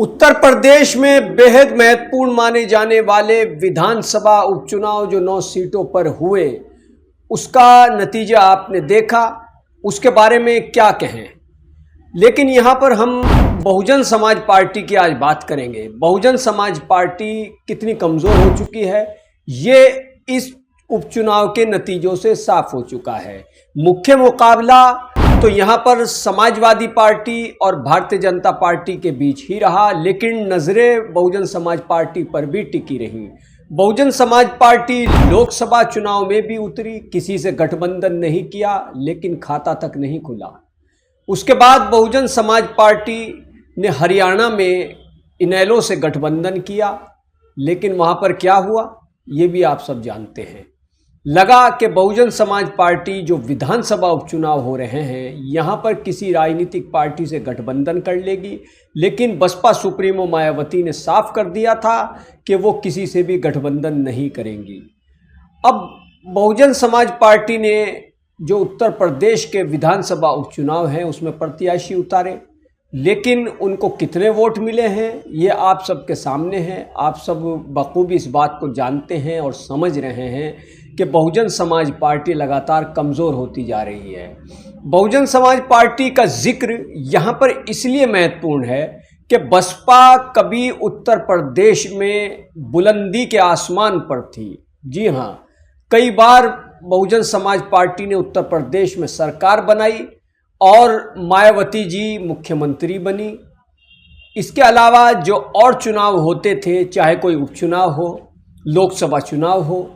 उत्तर प्रदेश में बेहद महत्वपूर्ण माने जाने वाले विधानसभा उपचुनाव जो 9 सीटों पर हुए, उसका नतीजा आपने देखा। उसके बारे में क्या कहें, लेकिन यहाँ पर हम बहुजन समाज पार्टी की आज बात करेंगे। बहुजन समाज पार्टी कितनी कमज़ोर हो चुकी है, ये इस उपचुनाव के नतीजों से साफ हो चुका है। मुख्य मुकाबला तो यहाँ पर समाजवादी पार्टी और भारतीय जनता पार्टी के बीच ही रहा, लेकिन नज़रें बहुजन समाज पार्टी पर भी टिकी रहीं। बहुजन समाज पार्टी लोकसभा चुनाव में भी उतरी, किसी से गठबंधन नहीं किया, लेकिन खाता तक नहीं खुला। उसके बाद बहुजन समाज पार्टी ने हरियाणा में इनेलो से गठबंधन किया, लेकिन वहाँ पर क्या हुआ ये भी आप सब जानते हैं। लगा कि बहुजन समाज पार्टी जो विधानसभा उपचुनाव हो रहे हैं यहाँ पर किसी राजनीतिक पार्टी से गठबंधन कर लेगी, लेकिन बसपा सुप्रीमो मायावती ने साफ कर दिया था कि वो किसी से भी गठबंधन नहीं करेंगी। अब बहुजन समाज पार्टी ने जो उत्तर प्रदेश के विधानसभा उपचुनाव हैं उसमें प्रत्याशी उतारे, लेकिन उनको कितने वोट मिले हैं ये आप सबके सामने हैं। आप सब बखूबी इस बात को जानते हैं और समझ रहे हैं कि बहुजन समाज पार्टी लगातार कमज़ोर होती जा रही है। बहुजन समाज पार्टी का जिक्र यहाँ पर इसलिए महत्वपूर्ण है कि बसपा कभी उत्तर प्रदेश में बुलंदी के आसमान पर थी। जी हाँ, कई बार बहुजन समाज पार्टी ने उत्तर प्रदेश में सरकार बनाई और मायावती जी मुख्यमंत्री बनी। इसके अलावा जो और चुनाव होते थे, चाहे कोई उपचुनाव हो, लोकसभा चुनाव हो,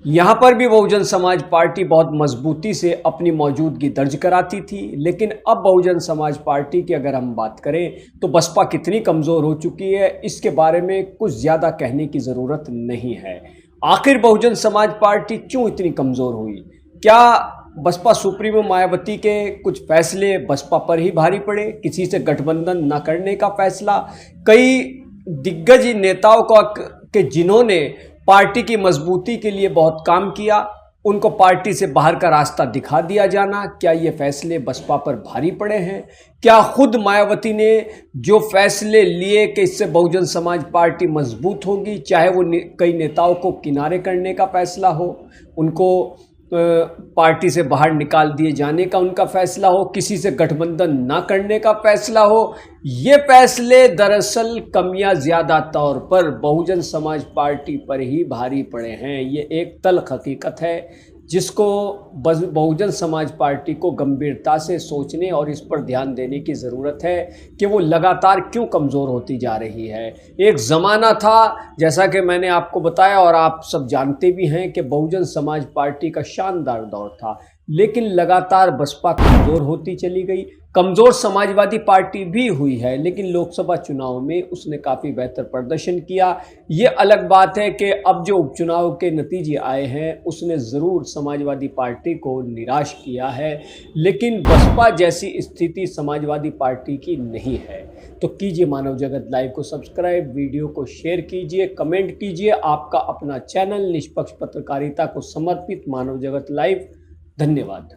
यहाँ पर भी बहुजन समाज पार्टी बहुत मजबूती से अपनी मौजूदगी दर्ज कराती थी। लेकिन अब बहुजन समाज पार्टी की अगर हम बात करें तो बसपा कितनी कमज़ोर हो चुकी है, इसके बारे में कुछ ज़्यादा कहने की ज़रूरत नहीं है। आखिर बहुजन समाज पार्टी क्यों इतनी कमज़ोर हुई? क्या बसपा सुप्रीमो मायावती के कुछ फैसले बसपा पर ही भारी पड़े? किसी से गठबंधन न करने का फैसला, कई दिग्गज नेताओं के जिन्होंने पार्टी की मजबूती के लिए बहुत काम किया, उनको पार्टी से बाहर का रास्ता दिखा दिया जाना, क्या ये फैसले बसपा पर भारी पड़े हैं? क्या खुद मायावती ने जो फैसले लिए कि इससे बहुजन समाज पार्टी मजबूत होगी, चाहे वो कई नेताओं को किनारे करने का फैसला हो, उनको पार्टी से बाहर निकाल दिए जाने का उनका फैसला हो, किसी से गठबंधन ना करने का फैसला हो, ये फैसले दरअसल कमियां ज़्यादा तौर पर बहुजन समाज पार्टी पर ही भारी पड़े हैं। ये एक तल्ख हकीकत है जिसको बहुजन समाज पार्टी को गंभीरता से सोचने और इस पर ध्यान देने की ज़रूरत है कि वो लगातार क्यों कमज़ोर होती जा रही है। एक ज़माना था, जैसा कि मैंने आपको बताया और आप सब जानते भी हैं, कि बहुजन समाज पार्टी का शानदार दौर था, लेकिन लगातार बसपा कमज़ोर होती चली गई। कमज़ोर समाजवादी पार्टी भी हुई है, लेकिन लोकसभा चुनाव में उसने काफ़ी बेहतर प्रदर्शन किया। ये अलग बात है कि अब जो उपचुनाव के नतीजे आए हैं उसने ज़रूर समाजवादी पार्टी को निराश किया है, लेकिन बसपा जैसी स्थिति समाजवादी पार्टी की नहीं है। तो कीजिए मानव जगत लाइव को सब्सक्राइब, वीडियो को शेयर कीजिए, कमेंट कीजिए। आपका अपना चैनल निष्पक्ष पत्रकारिता को समर्पित मानव जगत लाइव। धन्यवाद।